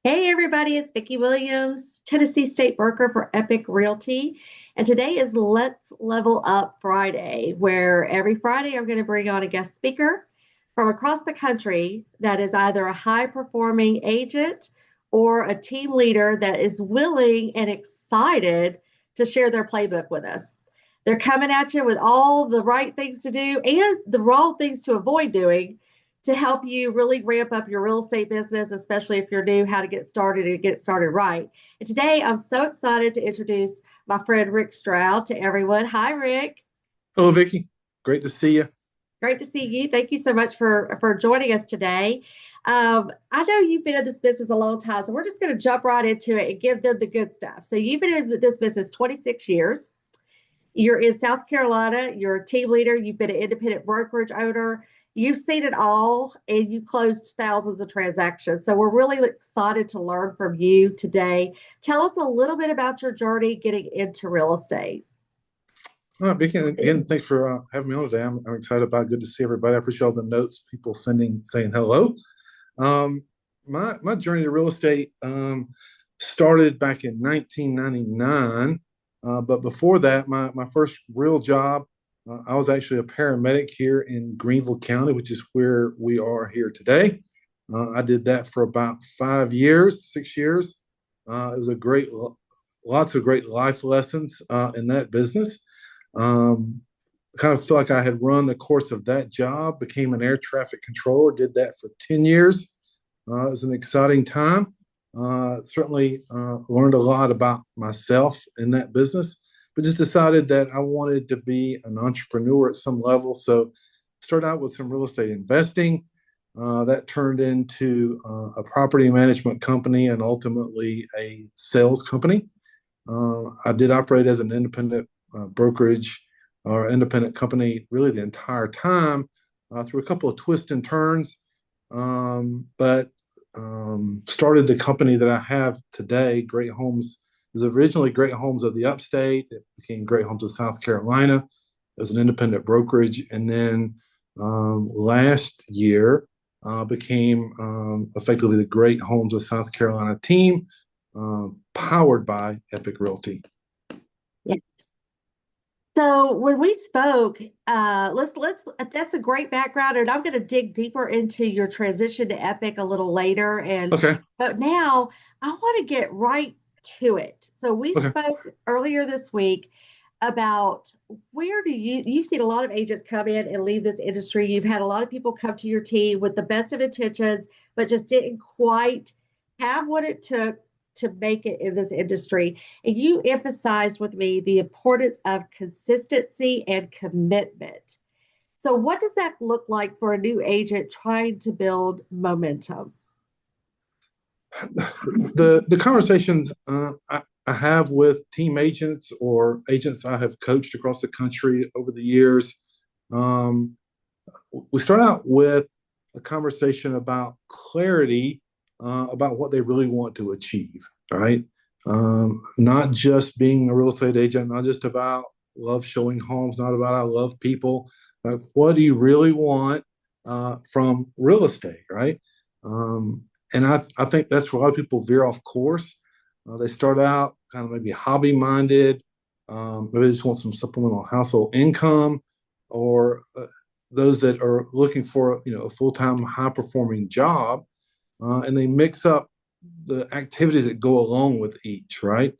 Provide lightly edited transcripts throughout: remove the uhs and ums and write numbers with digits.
Hey everybody, it's Vikki Williams, Tennessee State Broker for Epique Realty. And today is Let's Level Up Friday, where every Friday I'm going to bring on a guest speaker from across the country that is either a high performing agent or a team leader that is willing and excited to share their playbook with us. They're coming at you with all the right things to do and the wrong things to avoid doing to help you really ramp up your real estate business, especially if you're new, how to get started and get started right. And today I'm so excited to introduce my friend Rick Stroud to everyone. Hi, Rick. Hello, Vicky. Great to see you. Great to see you. Thank you so much for joining us today. I know you've been in this business a long time, so we're just going to jump right into it and give them the good stuff. So you've been in this business 26 years. You're in South Carolina. You're a team leader. You've been an independent brokerage owner. You've seen it all, and you closed thousands of transactions. So we're really excited to learn from you today. Tell us a little bit about your journey getting into real estate. All right, Vicky. Again, thanks for having me on today. I'm excited about it. Good to see everybody. I appreciate all the notes, people sending, saying hello. Um, my journey to real estate started back in 1999. But before that, my first real job, I was actually a paramedic here in Greenville County, which is where we are here today. I did that for about 5 years, 6 years. It was lots of great life lessons in that business. Um, kind of feel like I had run the course of that job, became an air traffic controller, did that for 10 years. It was an exciting time. Certainly learned a lot about myself in that business, but just decided that I wanted to be an entrepreneur at some level. So started out with some real estate investing. That turned into a property management company and ultimately a sales company. I did operate as an independent brokerage or independent company really the entire time through a couple of twists and turns. But started the company that I have today, Great Homes. It was originally Great Homes of the Upstate. It became Great Homes of South Carolina as an independent brokerage. And then last year became effectively the Great Homes of South Carolina team, powered by Epique Realty. Yeah. So when we spoke, let's that's a great background, and I'm going to dig deeper into your transition to Epic a little later. And Okay. but now I want to get right to it. So we Okay. spoke earlier this week about where do you've seen a lot of agents come in and leave this industry. You've had a lot of people come to your team with the best of intentions, but just didn't quite have what it took to make it in this industry. And you emphasized with me the importance of consistency and commitment. So, what does that look like for a new agent trying to build momentum? The conversations I have with team agents or agents I have coached across the country over the years, um, we start out with a conversation about clarity about what they really want to achieve, right? Not just being a real estate agent, not just about love showing homes, not about I love people. Like, what do you really want from real estate, right? Um, and I think that's where a lot of people veer off course. They start out kind of maybe hobby minded, maybe they just want some supplemental household income, or those that are looking for a full time high performing job, and they mix up the activities that go along with each. Right.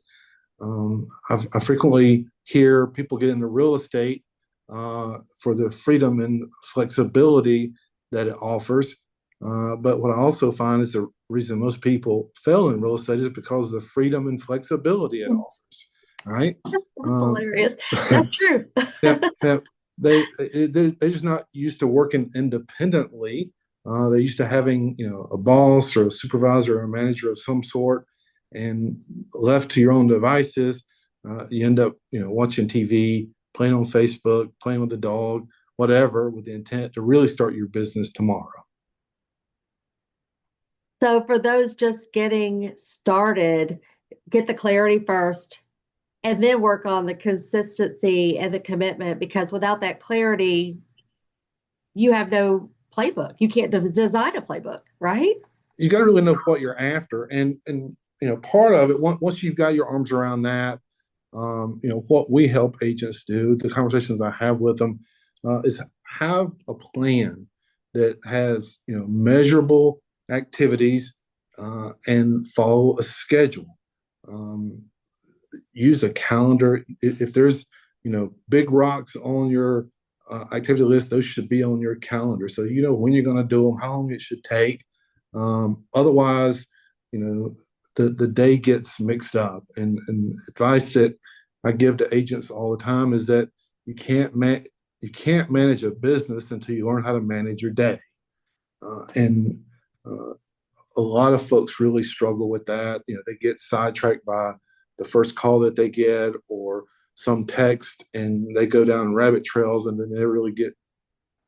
I frequently hear people get into real estate for the freedom and flexibility that it offers. But what I also find is the reason most people fail in real estate is because of the freedom and flexibility it offers. Right. That's Um, hilarious. That's true. yeah, yeah. They're just not used to working independently. They're used to having a boss or a supervisor or a manager of some sort, and left to your own devices, you end up watching TV, playing on Facebook, playing with the dog, whatever, with the intent to really start your business tomorrow. So, for those just getting started, get the clarity first and then work on the consistency and the commitment because without that clarity, you have no playbook. You can't design a playbook, right? you got to really know what you're after, and part of it once you've got your arms around that, what we help agents do, the conversations I have with them, is have a plan that has measurable activities, and follow a schedule. Um, Use a calendar. If there's big rocks on your activity list, those should be on your calendar, so you know when you're going to do them, how long it should take. Otherwise, the day gets mixed up. And advice that I give to agents all the time is that you can't manage a business until you learn how to manage your day. And a lot of folks really struggle with that. They get sidetracked by the first call that they get or some text, and they go down rabbit trails, and then they really get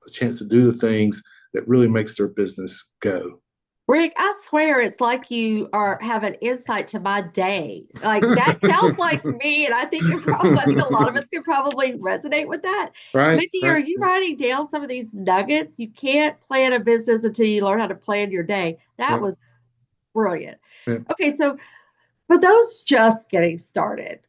a chance to do the things that really makes their business go. Rick, I swear it's like you are have an insight to my day. Like that sounds like me, and I think a lot of us can probably resonate with that. Right, Minty, are right. you writing down some of these nuggets? You can't plan a business until you learn how to plan your day. That Yeah, was brilliant. yeah. Okay, so for those just getting started,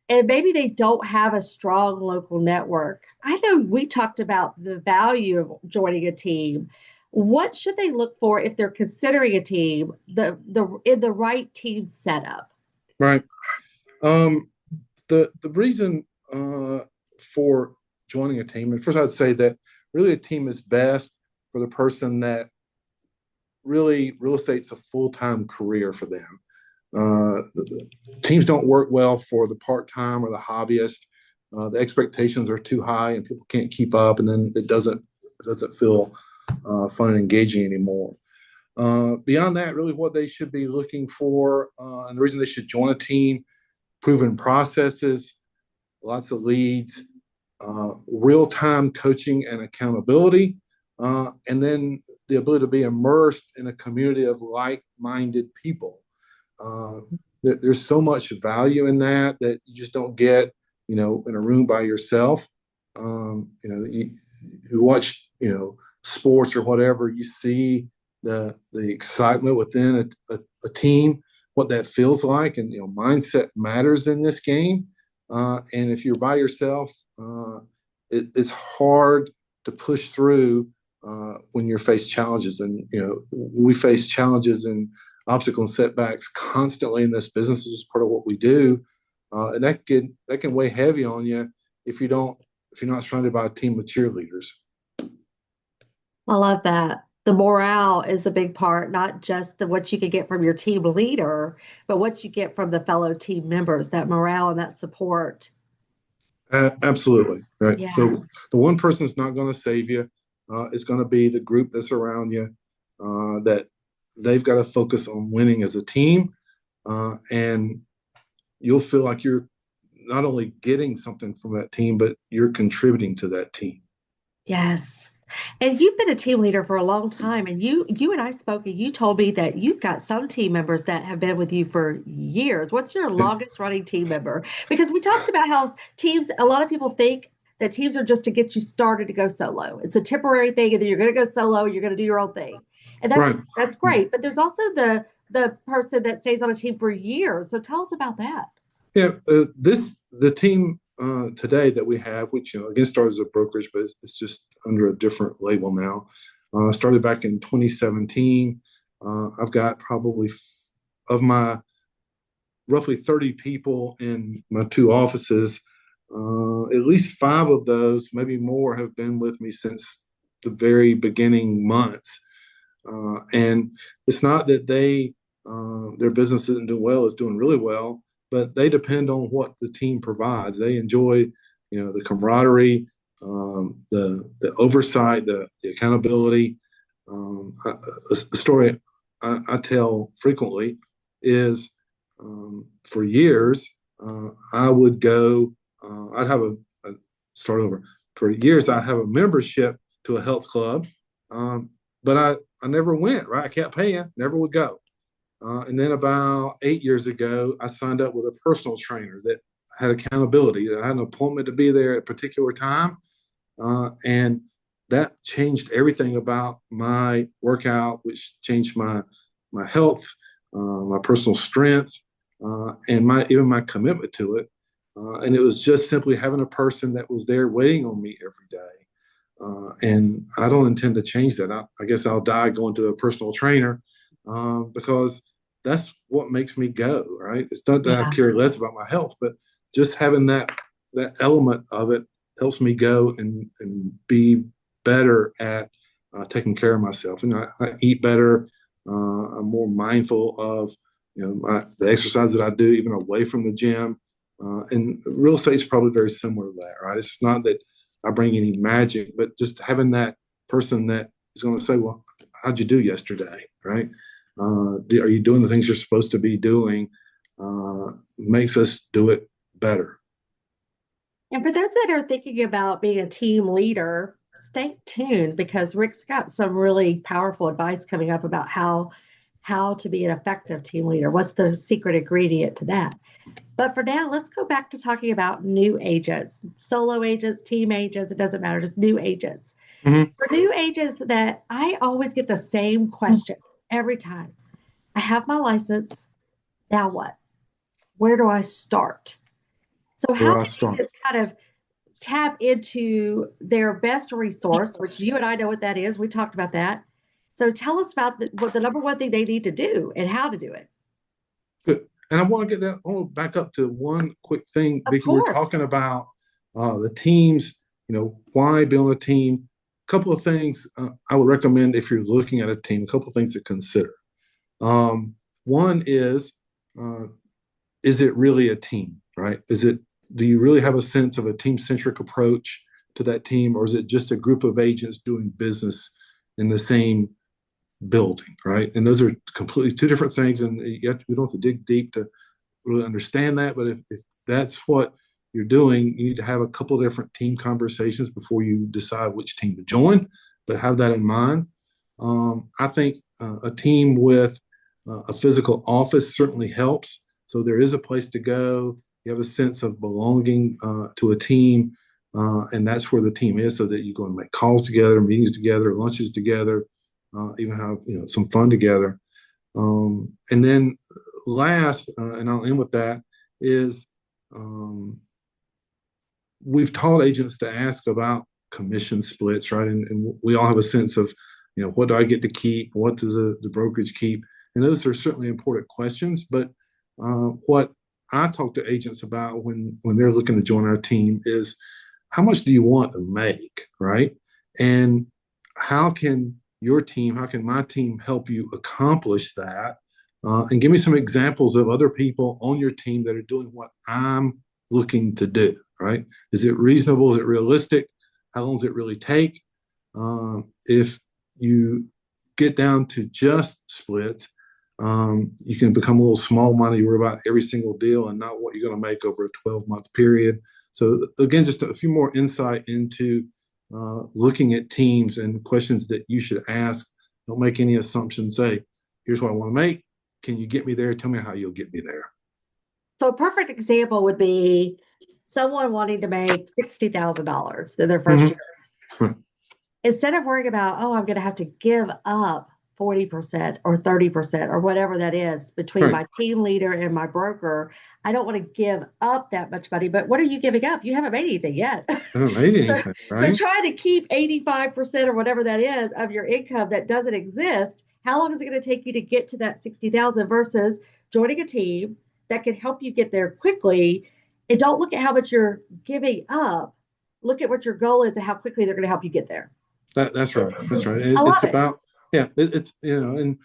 and maybe they don't have a strong local network, I know we talked about the value of joining a team. What should they look for if they're considering a team, the in the right team setup? Right. Um, the reason for joining a team, and first I'd say that really a team is best for the person that really real estate's a full-time career for them. Teams don't work well for the part-time or the hobbyist. The expectations are too high, and people can't keep up, and then it doesn't feel fun and engaging anymore. Beyond that, really what they should be looking for, and the reason they should join a team: proven processes, lots of leads, real-time coaching and accountability, and then the ability to be immersed in a community of like-minded people. Uh, there's so much value in that you just don't get, in a room by yourself. You watch, sports or whatever, you see the excitement within a team, what that feels like, and mindset matters in this game. And if you're by yourself, it's hard to push through when you're faced challenges. And we face challenges and obstacles and setbacks constantly in this business. It's just part of what we do, and that can weigh heavy on you if you're not surrounded by a team of cheerleaders. I love that. The morale is a big part, not just what you could get from your team leader, but what you get from the fellow team members, that morale and that support. Absolutely, right. Yeah. The one person's not going to save you. It's going to be the group that's around you. That they've got to focus on winning as a team, and you'll feel like you're not only getting something from that team, but you're contributing to that team. Yes. And you've been a team leader for a long time, and you and I spoke, and you told me that you've got some team members that have been with you for years. What's your Yeah. longest running team member? Because we talked about how teams, a lot of people think that teams are just to get you started to go solo. It's a temporary thing, and then you're going to go solo, and you're going to do your own thing. And Right. that's great. But there's also the person that stays on a team for years. So tell us about that. Yeah. The team today that we have, which again started as a brokerage, but it's just under a different label now. Started back in 2017. I've got probably of my roughly 30 people in my two offices. At least five of those, maybe more, have been with me since the very beginning months. And it's not that their business isn't doing well; it's doing really well. But they depend on what the team provides. They enjoy, the camaraderie, the oversight, the accountability. A story I tell frequently is, for years I would go. I'd have a start over. For years, I have a membership to a health club, but I never went. Right, I kept paying, never would go. And then about 8 years ago, I signed up with a personal trainer that had accountability. I had an appointment to be there at a particular time, and that changed everything about my workout, which changed my my health, my personal strength, and even my commitment to it. And it was just simply having a person that was there waiting on me every day. And I don't intend to change that. I guess I'll die going to a personal trainer because that's what makes me go, right? It's not that I Yeah. care less about my health, but just having that element of it helps me go and be better at taking care of myself. And I eat better. I'm more mindful of the exercise that I do, even away from the gym. And real estate is probably very similar to that, right? It's not that I bring any magic, but just having that person that is going to say, "Well, how'd you do yesterday?" Right? Are you doing the things you're supposed to be doing? Makes us do it better. And for those that are thinking about being a team leader, stay tuned because Rick's got some really powerful advice coming up about how to be an effective team leader. What's the secret ingredient to that? But for now, let's go back to talking about new agents, solo agents, team agents, it doesn't matter, just new agents. Mm-hmm. For new agents that I always get the same question every time. I have my license. Now what? Where do I start? So Where how I can start. agents kind of tap into their best resource, which you and I know what that is. We talked about that. So tell us about what the number one thing they need to do and how to do it. Good. And I want to get that. I want to back up to one quick thing, Of Vicki. We're course. talking about the teams. Why be on a team? A couple of things I would recommend if you're looking at a team. A couple of things to consider. One is it really a team, right? Do you really have a sense of a team-centric approach to that team, or is it just a group of agents doing business in the same building, right? And those are completely two different things, and you don't have to dig deep to really understand that. But if that's what you're doing, you need to have a couple of different team conversations before you decide which team to join. But have that in mind. I think a team with a physical office certainly helps. So there is a place to go. You have a sense of belonging to a team, and that's where the team is, so that you go and make calls together, meetings together, lunches together, even have some fun together. And then last, and I'll end with that, is we've taught agents to ask about commission splits, right? And we all have a sense of, what do I get to keep? What does the brokerage keep? And those are certainly important questions. But what I talk to agents about when they're looking to join our team is how much do you want to make, right? And how can my team help you accomplish that? And give me some examples of other people on your team that are doing what I'm looking to do, right? Is it reasonable? Is it realistic? How long does it really take? If you get down to just splits, you can become a little small-minded. You worry about every single deal and not what you're going to make over a 12-month period. So again, just a few more insight into looking at teams and questions that you should ask. Don't make any assumptions. Say, here's what I want to make. Can you get me there? Tell me how you'll get me there. So a perfect example would be someone wanting to make $60,000 in their first year. Mm-hmm. Instead of worrying about, oh, I'm going to have to give up 40% or 30% or whatever that is between my team leader and my broker, I don't want to give up that much money. But what are you giving up? You haven't made anything yet. I haven't made anything, right? So try to keep 85% or whatever that is of your income that doesn't exist. How long is it going to take you to get to that 60,000 versus joining a team that can help you get there quickly? And don't look at how much you're giving up. Look at what your goal is and how quickly they're going to help you get there. That's right. That's right. I love It's about, it's, and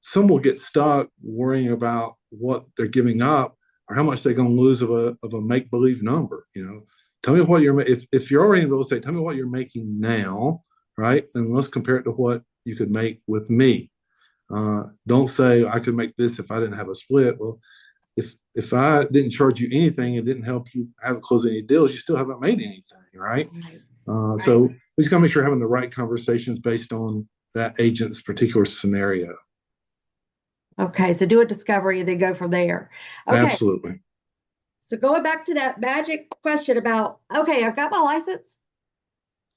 some will get stuck worrying about what they're giving up or how much they're going to lose of a make-believe number. Tell me what if you're already in real estate, tell me what you're making now, right? And let's compare it to what you could make with me. Don't say I could make this if I didn't have a split. Well, if I didn't charge you anything and didn't help you close any deals, you still haven't made anything, right? So we just got to make sure we're having the right conversations based on that agent's particular scenario. Okay, so do a discovery and then go from there. Okay. Absolutely. So going back to that magic question about, okay, I've got my license.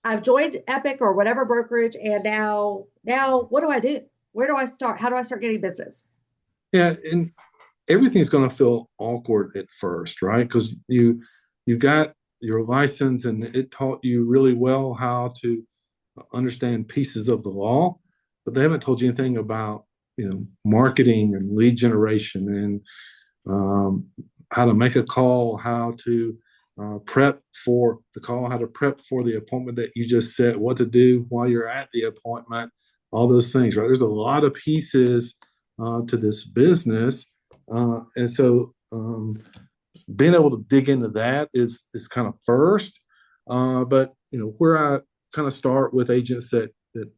I've joined Epique or whatever brokerage, and now what do I do? Where do I start? How do I start getting business? Yeah, and everything's going to feel awkward at first, right? Because you got your license and it taught you really well how to understand pieces of the law, but they haven't told you anything about marketing and lead generation and how to make a call, how to prep for the call, how to prep for the appointment that you just set, what to do while you're at the appointment, all those things, right? There's a lot of pieces to this business. And so being able to dig into that is kind of first. But where I kind of start with agents that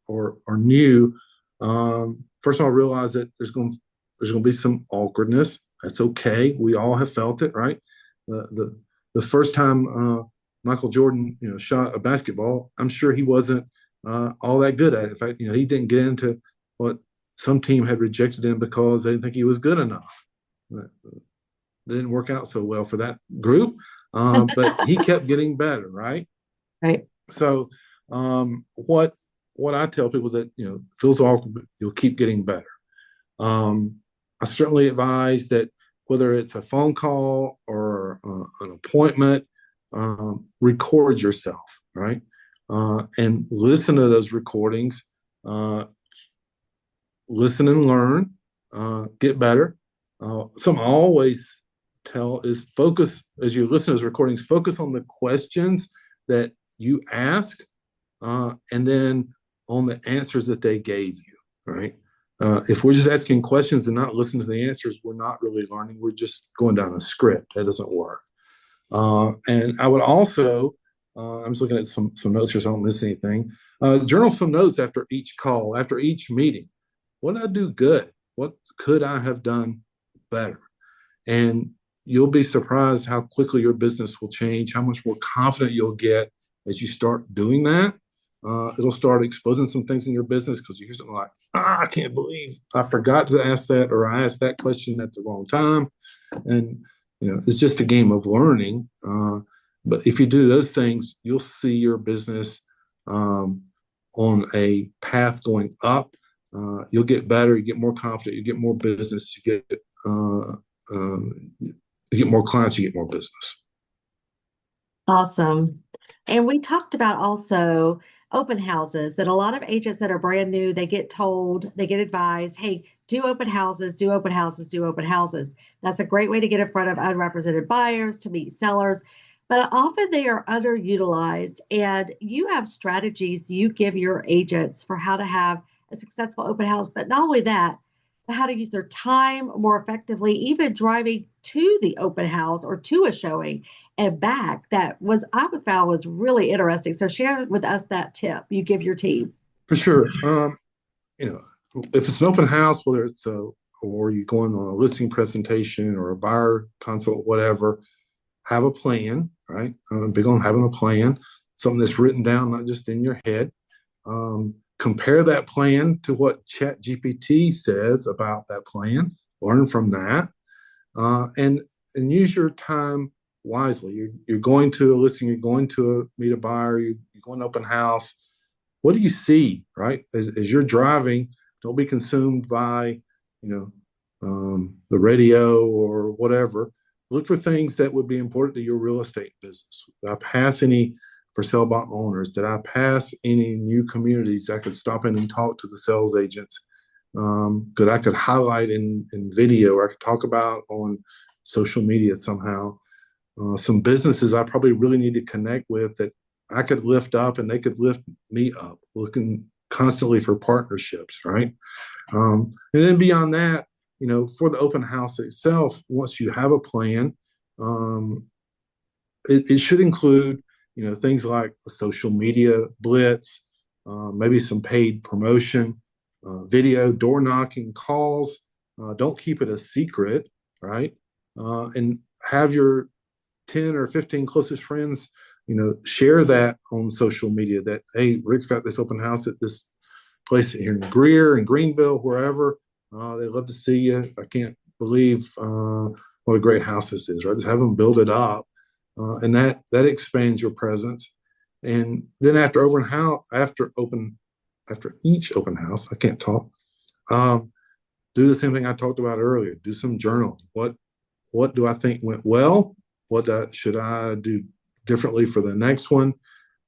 are new, first of all, realize that there's going to be some awkwardness. That's okay. We all have felt it, right? The first time Michael Jordan shot a basketball, I'm sure he wasn't all that good at it. In fact, he didn't get into what some team had rejected him because they didn't think he was good enough. It didn't work out so well for that group, but he kept getting better, right? Right. So what I tell people is that feels awkward, but you'll keep getting better. I certainly advise that whether it's a phone call or an appointment, record yourself, right? And listen to those recordings, listen and learn, get better. Something I always tell is focus, as you listen to those recordings, focus on the questions that you ask, and then on the answers that they gave you, right? If we're just asking questions and not listening to the answers, we're not really learning. We're just going down a script. That doesn't work. And I would also, I'm just looking at some notes here so I don't miss anything. Journal some notes after each call, after each meeting. What did I do good? What could I have done better? And you'll be surprised how quickly your business will change, how much more confident you'll get as you start doing that. It'll start exposing some things in your business because you hear something like, I can't believe I forgot to ask that, or I asked that question at the wrong time. And, it's just a game of learning. But if you do those things, you'll see your business on a path going up. You'll get better, you get more confident, you get more business, you get more clients, you get more business. Awesome. And we talked about also open houses, that a lot of agents that are brand new, they get told, they get advised, hey, do open houses, do open houses, do open houses. That's a great way to get in front of unrepresented buyers, to meet sellers, but often they are underutilized. And you have strategies you give your agents for how to have a successful open house, but not only that, but how to use their time more effectively, even driving to the open house or to a showing and back. That was, I found, was really interesting. So share with us that tip you give your team. For sure. If it's an open house, whether it's or you're going on a listing presentation or a buyer consult, whatever, have a plan, right? I'm big on having a plan, something that's written down, not just in your head. Compare that plan to what ChatGPT says about that plan. Learn from that, and use your time wisely. You're going to a listing, you're going to meet a buyer, you're going to open house. What do you see, right? As you're driving, don't be consumed by, the radio or whatever. Look for things that would be important to your real estate business. Did I pass any for sale by owners? Did I pass any new communities I could stop in and talk to the sales agents? That I could highlight in video, or I could talk about on social media somehow. Some businesses I probably really need to connect with that I could lift up and they could lift me up, looking constantly for partnerships, right? And then beyond that, for the open house itself, once you have a plan, it should include, things like a social media blitz, maybe some paid promotion, video, door knocking, calls. Don't keep it a secret, right? And have your 10 or 15 closest friends, share that on social media that, hey, Rick's got this open house at this place here in Greer and Greenville, wherever. They'd love to see you. I can't believe what a great house this is, right? Just have them build it up. And that expands your presence. And then after each open house, I can't talk. Um, do the same thing I talked about earlier. Do some journaling. What do I think went well? Should I do differently for the next one?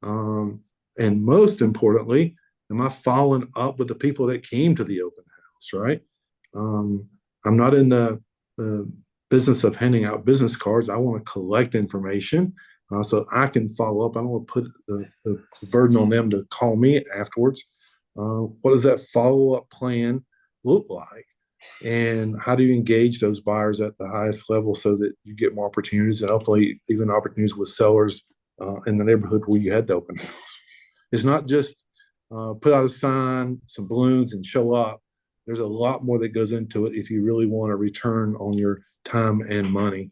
Um, and most importantly, am I following up with the people that came to the open house, right? Um, I'm not in the business of handing out business cards. I want to collect information so I can follow up. I don't want to put the burden on them to call me afterwards. What does that follow up plan look like? And how do you engage those buyers at the highest level so that you get more opportunities and hopefully even opportunities with sellers in the neighborhood where you had the open house? It's not just put out a sign, some balloons, and show up. There's a lot more that goes into it if you really want a return on your time and money.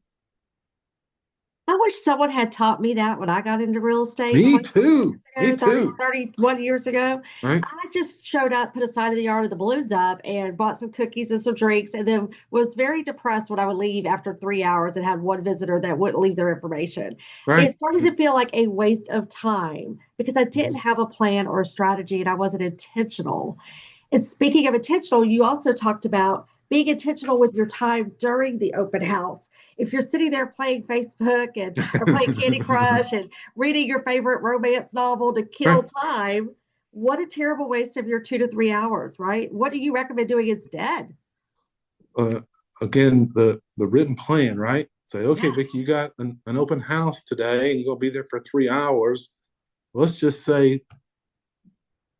I wish someone had taught me that when I got into real estate Me 20 too. years Me ago, 30, too. 31 years ago. Right. I just showed up, put a sign in the yard of the balloons up, and bought some cookies and some drinks, and then was very depressed when I would leave after 3 hours and had one visitor that wouldn't leave their information. Right. It started to feel like a waste of time because I didn't Mhm. have a plan or a strategy and I wasn't intentional. And speaking of intentional, you also talked about being intentional with your time during the open house. If you're sitting there playing Facebook and or playing Candy Crush and reading your favorite romance novel to kill Right. time, what a terrible waste of your 2 to 3 hours, right? What do you recommend doing instead? uh, Again, the written plan, right? Say, okay, Yeah, Vicki, you got an open house today, and you're gonna be there for 3 hours. Let's just say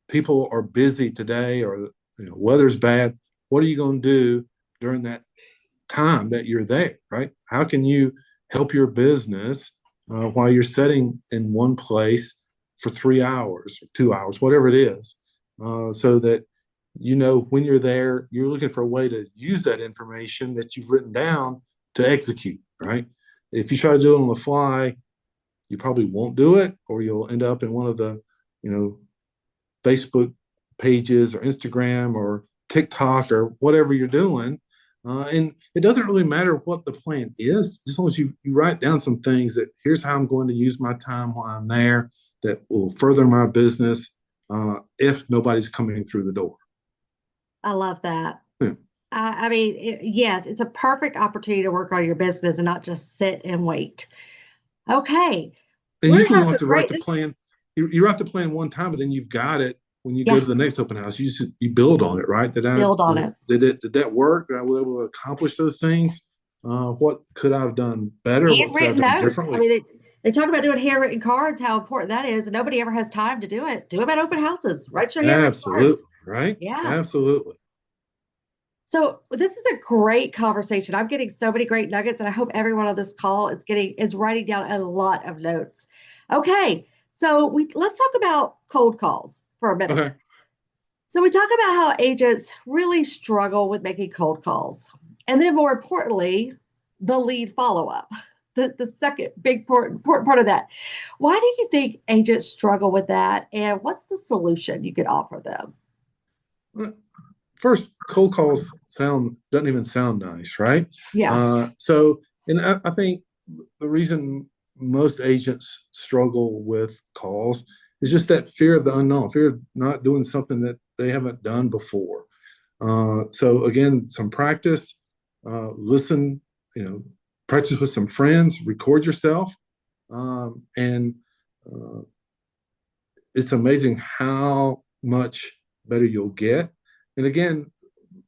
people are busy today, or weather's bad. What are you gonna do during that time that you're there, right? How can you help your business while you're sitting in one place for 3 hours or 2 hours, whatever it is, so that when you're there, you're looking for a way to use that information that you've written down to execute, right? If you try to do it on the fly, you probably won't do it, or you'll end up in one of the, you know, Facebook pages or Instagram or TikTok or whatever you're doing. And it doesn't really matter what the plan is, as long as you write down some things that here's how I'm going to use my time while I'm there that will further my business if nobody's coming through the door. I love that. Yeah. I mean, yes, it's a perfect opportunity to work on your business and not just sit and wait. Okay, And we're usually gonna you have don't have some to write great the this. plan. You write the plan one time, but then you've got it when you go Yeah, to the next open house. You build on it, right? build on it. Did that work? Did I was able to accomplish those things? What could I have done better? What could I have Handwritten done notes. I differently? mean, they talk about doing handwritten cards, how important that is, and nobody ever has time to do it. Do them at open houses. Write your handwritten cards. Absolutely, right? Yeah. Absolutely. So this is a great conversation. I'm getting so many great nuggets, and I hope everyone on this call is writing down a lot of notes. Okay, so we let's talk about cold calls for a minute. Okay. So we talk about how agents really struggle with making cold calls. And then more importantly, the lead follow-up. The second big important part of that. Why do you think agents struggle with that? And what's the solution you could offer them? First, cold calls sound doesn't even sound nice, right? Yeah. So, and I think the reason most agents struggle with calls is just that fear of the unknown, fear of not doing something that they haven't done before. So again, some practice, listen, practice with some friends, record yourself, and uh, it's amazing how much better you'll get. And again,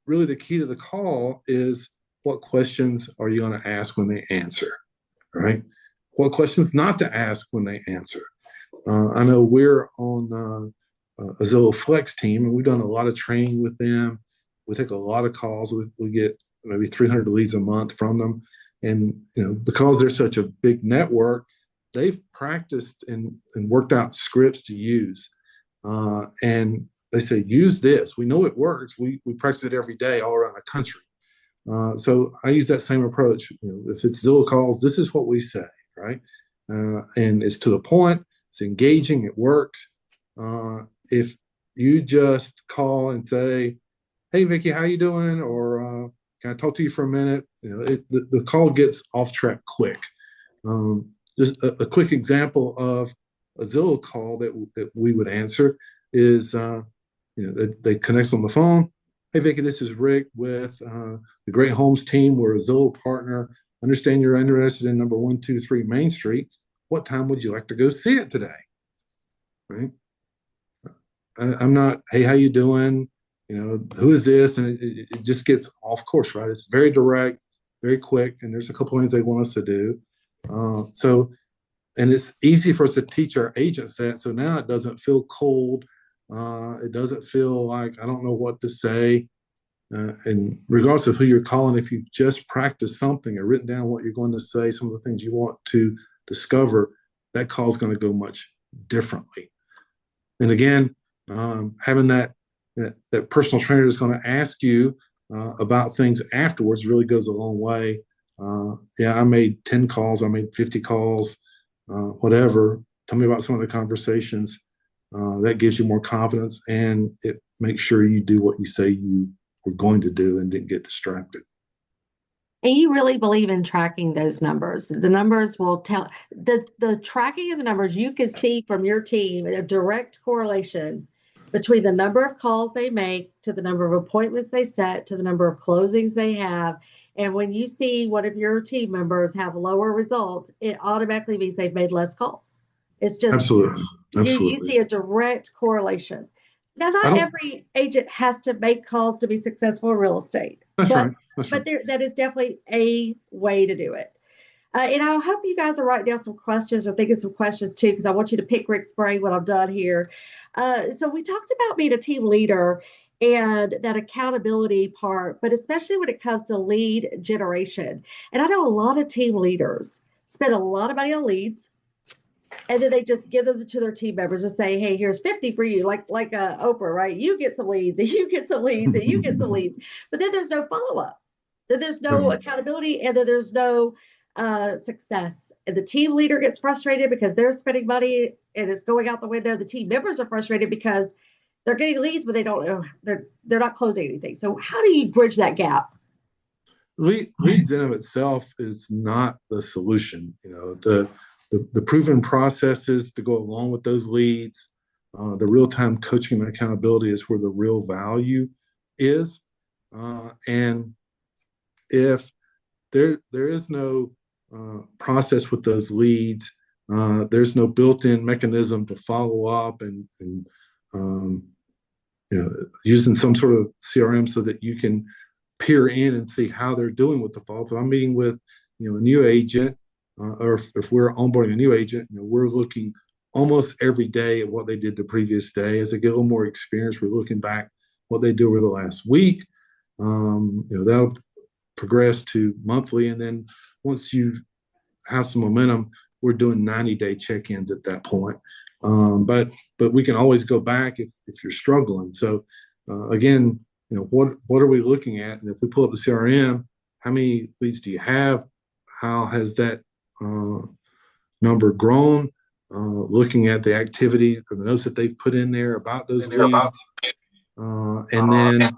really the key to the call is what questions are you going to ask when they answer, right? What questions not to ask when they answer. I know we're on a Zillow Flex team, and we've done a lot of training with them. We take a lot of calls. We get maybe 300 leads a month from them, and because they're such a big network, they've practiced and worked out scripts to use. And they say, use this. We know it works. We practice it every day all around the country. So I use that same approach. If it's Zillow calls, this is what we say, right? And it's to the point. It's engaging. It works. If you just call and say, "Hey, Vicki, how you doing?" or "Can I talk to you for a minute?" The call gets off track quick. Just a quick example of a Zillow call that we would answer is, they connect on the phone. Hey, Vicki, this is Rick with the Great Homes team. We're a Zillow partner. Understand you're interested in number 123 Main Street. What time would you like to go see it today? Right? I'm not, hey, how you doing? Who is this? And it just gets off course, right? It's very direct, very quick, and there's a couple things they want us to do. And it's easy for us to teach our agents that. So now it doesn't feel cold. It doesn't feel like I don't know what to say. And regardless of who you're calling, if you've just practiced something or written down what you're going to say, some of the things you want to discover, that call is going to go much differently. And again, having that personal trainer that's going to ask you about things afterwards really goes a long way. Yeah, I made 10 calls, I made 50 calls, whatever. Tell me about some of the conversations. That gives you more confidence, and it makes sure you do what you say you were going to do and didn't get distracted. And you really believe in tracking those numbers. The numbers will tell the tracking of the numbers you can see from your team a direct correlation between the number of calls they make to the number of appointments they set to the number of closings they have. And when you see one of your team members have lower results, it automatically means they've made less calls. It's just Absolutely. you Absolutely. see a direct correlation. Now, I not don't, every agent has to make calls to be successful in real estate, that's but right. That's right. but that is definitely a way to do it. And I hope you guys are writing down some questions or thinking some questions too, because I want you to pick Rick's brain when I'm done here. So we talked about being a team leader and that accountability part, but especially when it comes to lead generation. And I know a lot of team leaders spend a lot of money on leads, and then they just give them to their team members and say, "Hey, here's 50 for you," like Oprah, right? You get some leads, and you get some leads, and you get some leads. But then there's no follow up. Then there's no accountability, and then there's no success. And the team leader gets frustrated because they're spending money and it's going out the window. The team members are frustrated because they're getting leads, but they don't know they're not closing anything. So how do you bridge that gap? Leads in of itself is not the solution. The proven processes to go along with those leads, the real-time coaching and accountability is where the real value is. And if there is no process with those leads, there's no built-in mechanism to follow up and um, using some sort of CRM so that you can peer in and see how they're doing with the follow-up. If I'm meeting with a new agent, or if we're onboarding a new agent, we're looking almost every day at what they did the previous day. As they get a little more experience, we're looking back what they do over the last week. That'll progress to monthly, and then once you have some momentum, we're doing 90-day check-ins at that point. But we can always go back if you're struggling. So again, what are we looking at? And if we pull up the CRM, how many leads do you have? How has that number grown? Looking at the activity, the notes that they've put in there about those leads, and then.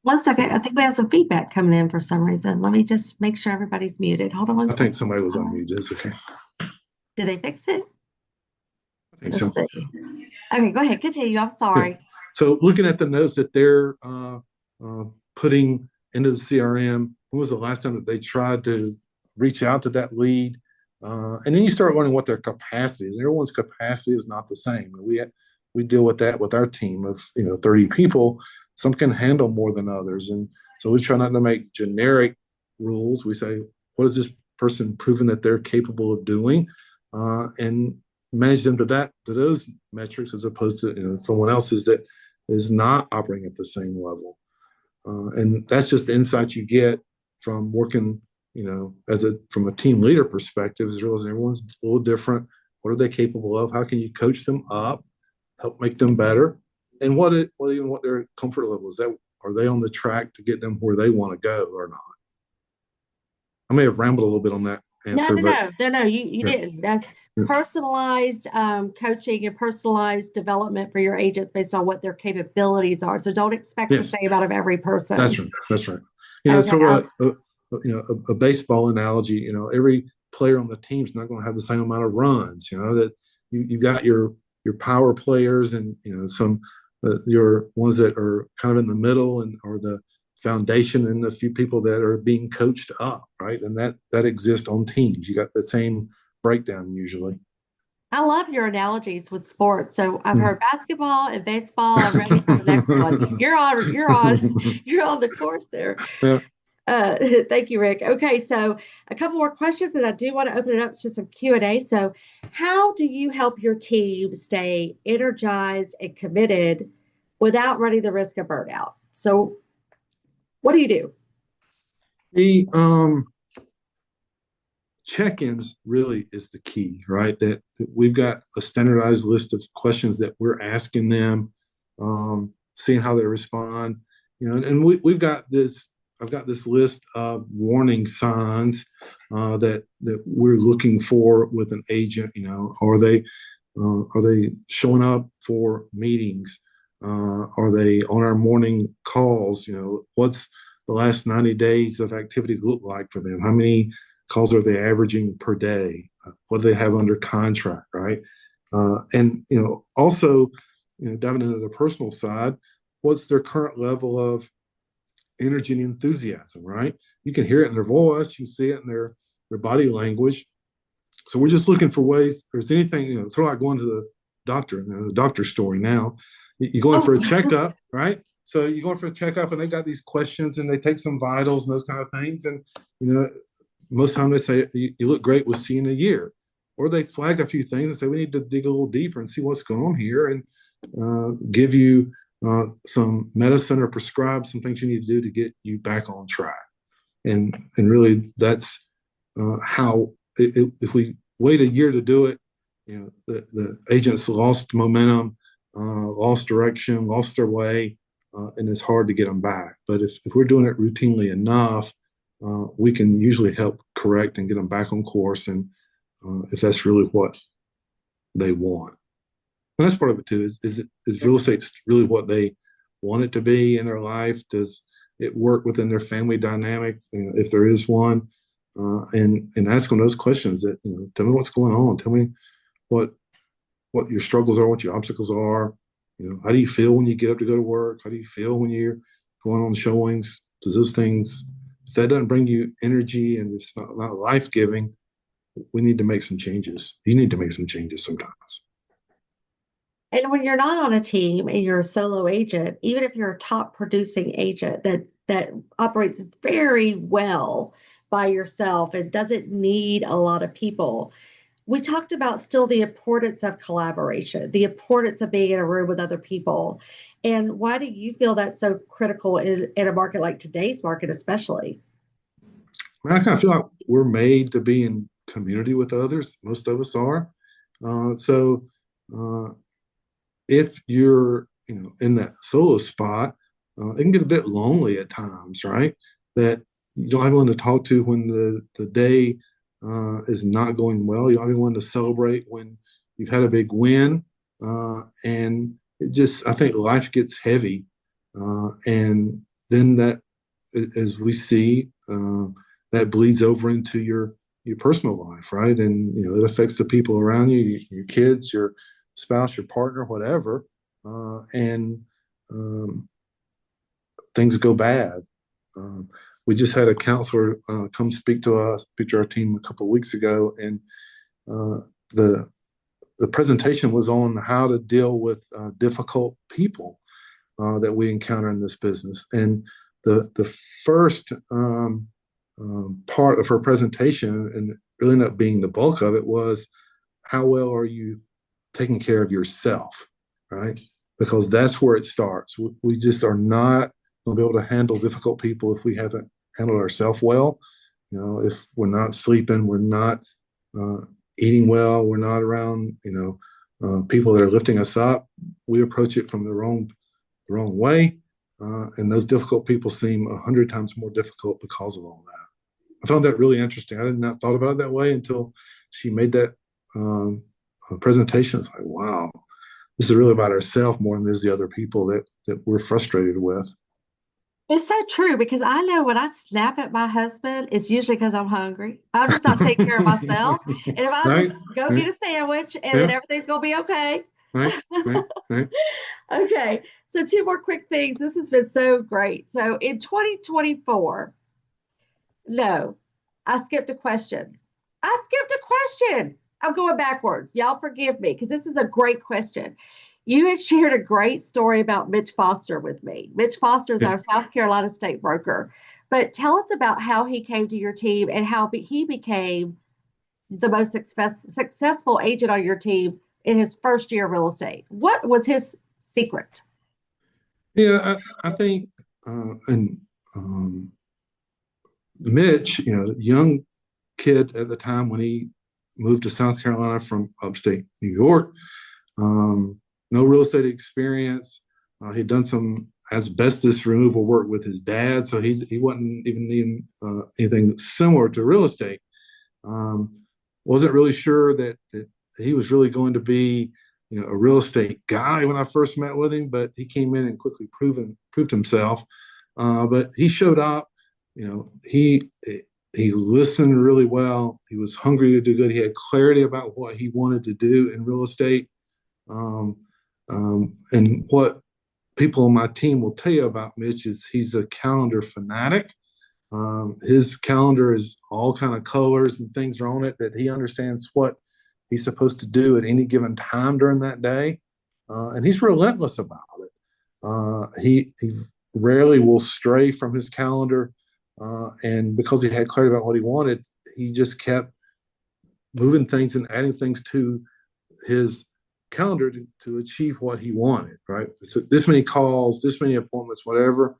One second, I think we have some feedback coming in for some reason. Let me just make sure everybody's muted. Hold on one I second. think somebody was on mute. It's okay. Did they fix it? I think Let's so. see. Okay, go ahead. Continue. I'm sorry. Yeah. So looking at the notes that they're putting into the CRM, when was the last time that they tried to reach out to that lead? And then you start learning what their capacity is. Everyone's capacity is not the same. We deal with that with our team of 30 people. Some can handle more than others, and so we try not to make generic rules. We say, what is this person proven that they're capable of doing, and manage them to those metrics, as opposed to someone else's that is not operating at the same level. And that's just the insight you get from working, from a team leader perspective, is realizing everyone's a little different. What are they capable of? How can you coach them up, help make them better? And what their comfort level is. That are they on the track to get them where they want to go or not? I may have rambled a little bit on that answer, No. You yeah. didn't. That's personalized coaching and personalized development for your agents based on what their capabilities are. So don't expect the same out of every person. That's right. It's sort of a baseball analogy. Every player on the team is not going to have the same amount of runs. That you got your power players and some your ones that are kind of in the middle and or the foundation, and the few people that are being coached up, right? And that exists on teams. You got the same breakdown usually. I love your analogies with sports. So I've heard basketball and baseball. I'm ready for the next one. You're on the course there. Yeah. Thank you, Rick. Okay, so a couple more questions, and I do want to open it up to some Q&A. So, how do you help your team stay energized and committed without running the risk of burnout? So, what do you do? The check-ins really is the key, right? That we've got a standardized list of questions that we're asking them, seeing how they respond, and we've got this. I've got this list of warning signs that we're looking for with an agent. Are they showing up for meetings? Are they on our morning calls? What's the last 90 days of activity look like for them? How many calls are they averaging per day? What do they have under contract, right? And also, diving into the personal side, what's their current level of energy and enthusiasm, right? You can hear it in their voice, you see it in their body language. So we're just looking for ways. If there's anything, it's like going to the doctor, the doctor story now. You're going for a checkup, right? So you're going for a checkup, and they've got these questions, and they take some vitals and those kind of things, and most of the time they say, you look great, we'll see you in a year. Or they flag a few things and say, we need to dig a little deeper and see what's going on here, and give you some medicine or prescribe some things you need to do to get you back on track. And really, that's how, if we wait a year to do it, the agents lost momentum, lost direction, lost their way, and it's hard to get them back. But if we're doing it routinely enough, we can usually help correct and get them back on course, and if that's really what they want. And that's part of it too. Is real estate really what they want it to be in their life? Does it work within their family dynamic, if there is one? And ask them those questions. That tell me what's going on. Tell me what your struggles are, what your obstacles are. How do you feel when you get up to go to work? How do you feel when you're going on showings? Does those things, if that doesn't bring you energy and it's not life giving, we need to make some changes. You need to make some changes sometimes. And when you're not on a team and you're a solo agent, even if you're a top producing agent that operates very well by yourself and doesn't need a lot of people, we talked about still the importance of collaboration, the importance of being in a room with other people. And why do you feel that's so critical in a market like today's market, especially? I kind of feel like we're made to be in community with others. Most of us are. So if you're, in that solo spot, it can get a bit lonely at times, right? That you don't have anyone to talk to when the day is not going well. You don't have anyone to celebrate when you've had a big win. And it just, I think life gets heavy. And then that, as we see, that bleeds over into your personal life, right? And it affects the people around you, your kids, your spouse, your partner, whatever, and things go bad. We just had a counselor come speak to our team a couple of weeks ago, and the presentation was on how to deal with difficult people that we encounter in this business. And the first part of her presentation, and really ended up being the bulk of it, was how well are you taking care of yourself, right? Because that's where it starts. We just are not going to be able to handle difficult people if we haven't handled ourselves well. If we're not sleeping, we're not eating well, we're not around, people that are lifting us up. We approach it from the wrong way, and those difficult people seem 100 times more difficult because of all that. I found that really interesting. I had not thought about it that way until she made that presentation. It's like, wow, this is really about ourselves more than it is the other people that we're frustrated with. It's so true, because I know when I snap at my husband, it's usually because I'm hungry. I'm just not taking care of myself. And if I Right? just go Right. get a sandwich and then Yeah. everything's going to be okay. Right, right, right. Okay, so two more quick things. This has been so great. So in 2024, no, I skipped a question. I skipped a question. I'm going backwards. Y'all forgive me because this is a great question. You had shared a great story about Mitch Foster with me. Mitch Foster is Yeah. our South Carolina state broker. But tell us about how he came to your team and how he became the most successful agent on your team in his first year of real estate. What was his secret? Yeah, I think, and Mitch, young kid at the time when he moved to South Carolina from upstate New York, no real estate experience. He'd done some asbestos removal work with his dad, so he wasn't even needing anything similar to real estate. Wasn't really sure that he was really going to be, a real estate guy when I first met with him, but he came in and quickly proved himself. But he showed up. He listened really well. He was hungry to do good. He had clarity about what he wanted to do in real estate. Um, and what people on my team will tell you about Mitch is he's a calendar fanatic. His calendar is all kind of colors and things are on it that he understands what he's supposed to do at any given time during that day, and he's relentless about it. He rarely will stray from his calendar, and because he had clarity about what he wanted, he just kept moving things and adding things to his calendar to achieve what he wanted. Right, so this many calls, this many appointments, whatever,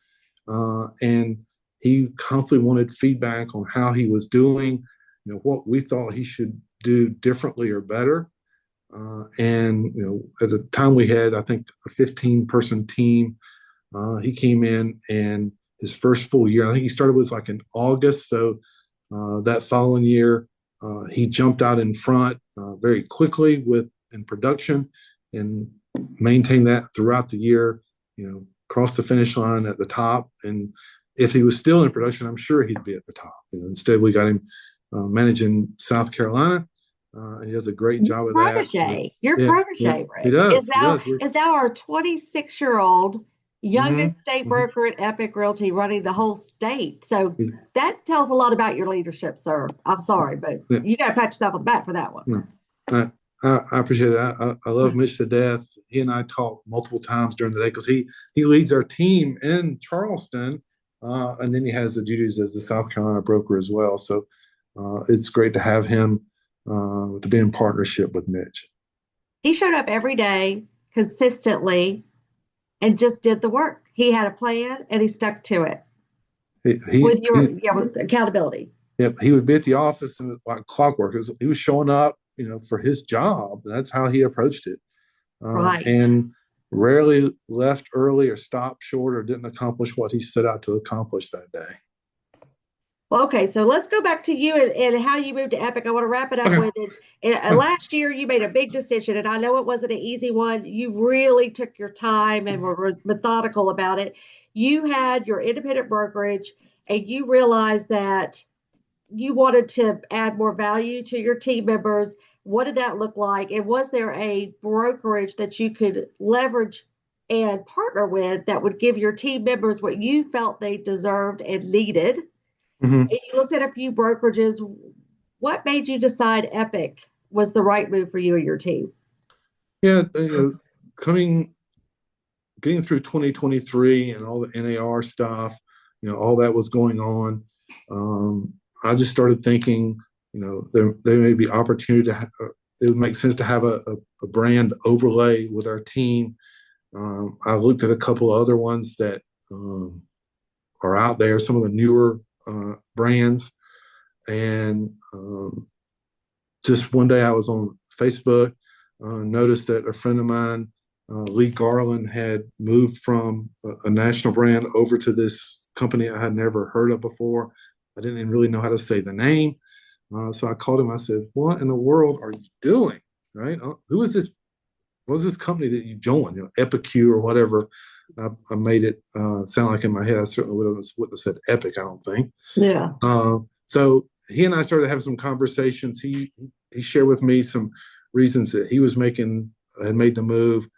and he constantly wanted feedback on how he was doing, what we thought he should do differently or better. And at the time we had, I think, a 15-person team. He came in and his first full year, I think he started with like in August. So that following year, he jumped out in front very quickly in production and maintained that throughout the year, crossed the finish line at the top. And if he was still in production, I'm sure he'd be at the top. Instead, we got him managing South Carolina, and he does a great job of that. Your Yeah, yeah, protege, he Rick, does. He does. is now our 26-year-old Mm-hmm, youngest state mm-hmm. broker at Epique Realty running the whole state. So that tells a lot about your leadership, sir. I'm sorry, but Yeah. you got to pat yourself on the back for that one. No, I appreciate that. I love Mitch to death. He and I talk multiple times during the day because he leads our team in Charleston, and then he has the duties as the South Carolina broker as well. So it's great to have him to be in partnership with Mitch. He showed up every day consistently and just did the work. He had a plan and he stuck to it with accountability. Yep, he would be at the office and like clockwork. He was showing up, for his job. That's how he approached it. Right. And rarely left early or stopped short or didn't accomplish what he set out to accomplish that day. Well, okay, so let's go back to you and how you moved to Epique. I want to wrap it up with it. Last year, you made a big decision, and I know it wasn't an easy one. You really took your time and were methodical about it. You had your independent brokerage, and you realized that you wanted to add more value to your team members. What did that look like? And was there a brokerage that you could leverage and partner with that would give your team members what you felt they deserved and needed? Mm-hmm. And you looked at a few brokerages. What made you decide Epique was the right move for you and your team? Yeah, getting through 2023 and all the NAR stuff, all that was going on. I just started thinking, there may be opportunity it would make sense to have a brand overlay with our team. I looked at a couple of other ones that are out there, some of the newer brands, and just one day I was on Facebook, noticed that a friend of mine, Lee Garland, had moved from a national brand over to this company I had never heard of before. I didn't even really know how to say the name. So I called him. I said, "What in the world are you doing? Right? Who is this? What was this company that you joined? Epique or whatever." I made it sound like in my head. I certainly wouldn't have said Epic. I don't think. Yeah. So he and I started having some conversations. He shared with me some reasons that he was making had made the move.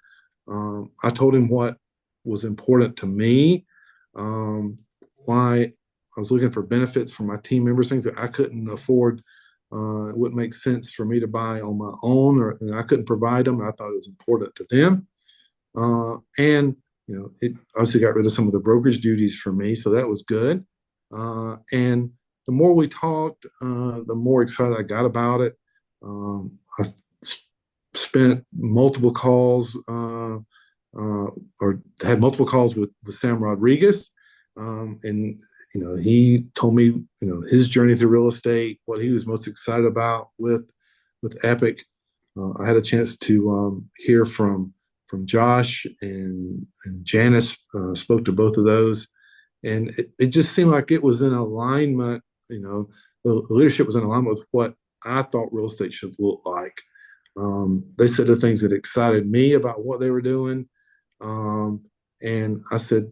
I told him what was important to me, why I was looking for benefits for my team members, things that I couldn't afford. It wouldn't make sense for me to buy on my own, or and I couldn't provide them. I thought it was important to them, and it obviously got rid of some of the brokerage duties for me, so that was good. And the more we talked, the more excited I got about it. I spent multiple calls, or had multiple calls with Sam Rodriguez, and he told me his journey through real estate, what he was most excited about with Epique. I had a chance to hear from Josh and Janice. Spoke to both of those, and it just seemed like it was in alignment. The leadership was in alignment with what I thought real estate should look like. They said the things that excited me about what they were doing. And I said,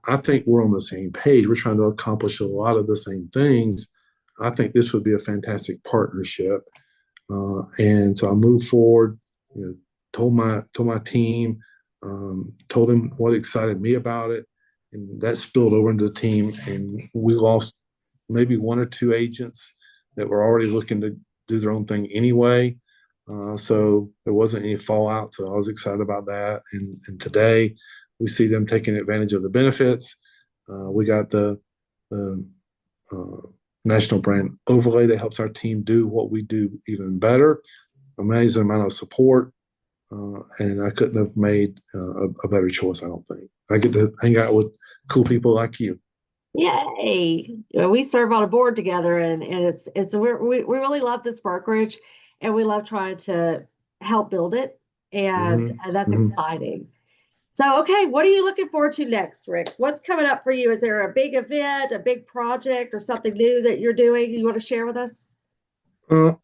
I think we're on the same page. We're trying to accomplish a lot of the same things. I think this would be a fantastic partnership. And so I moved forward, told my team, told them what excited me about it. And that spilled over into the team. And we lost maybe one or two agents that were already looking to do their own thing anyway. So there wasn't any fallout. So I was excited about that. And today we see them taking advantage of the benefits. We got the national brand overlay that helps our team do what we do even better. Amazing amount of support. And I couldn't have made a better choice, I don't think. I get to hang out with cool people like you. Yay! We serve on a board together, and we really love this brokerage, and we love trying to help build it, and that's Mm-hmm. exciting. So, okay, what are you looking forward to next, Rick? What's coming up for you? Is there a big event, a big project, or something new that you're doing you want to share with us?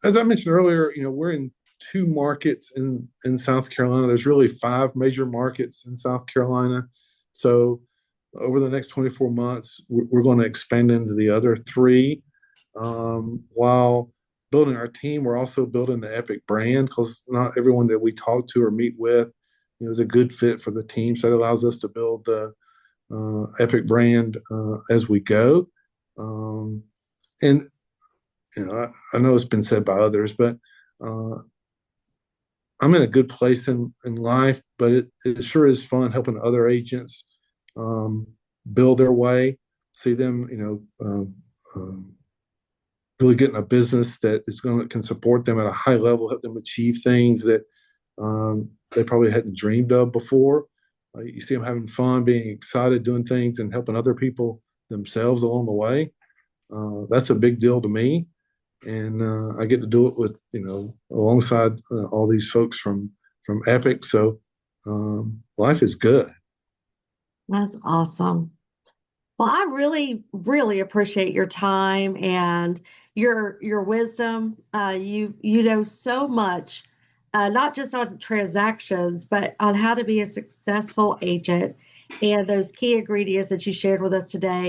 As I mentioned earlier, we're in two markets in South Carolina. There's really five major markets in South Carolina. So over the next 24 months, we're going to expand into the other three. While building our team, we're also building the Epique brand, because not everyone that we talk to or meet with is a good fit for the team. So it allows us to build the Epique brand as we go. And I know it's been said by others, but I'm in a good place in life, but it sure is fun helping other agents build their way, see them, really getting a business that can support them at a high level, help them achieve things that they probably hadn't dreamed of before. You see them having fun, being excited, doing things, and helping other people themselves along the way. That's a big deal to me, and I get to do it with alongside all these folks from Epique. So life is good. That's awesome. Well, I really, really appreciate your time and your wisdom. You know so much, not just on transactions, but on how to be a successful agent and those key ingredients that you shared with us today.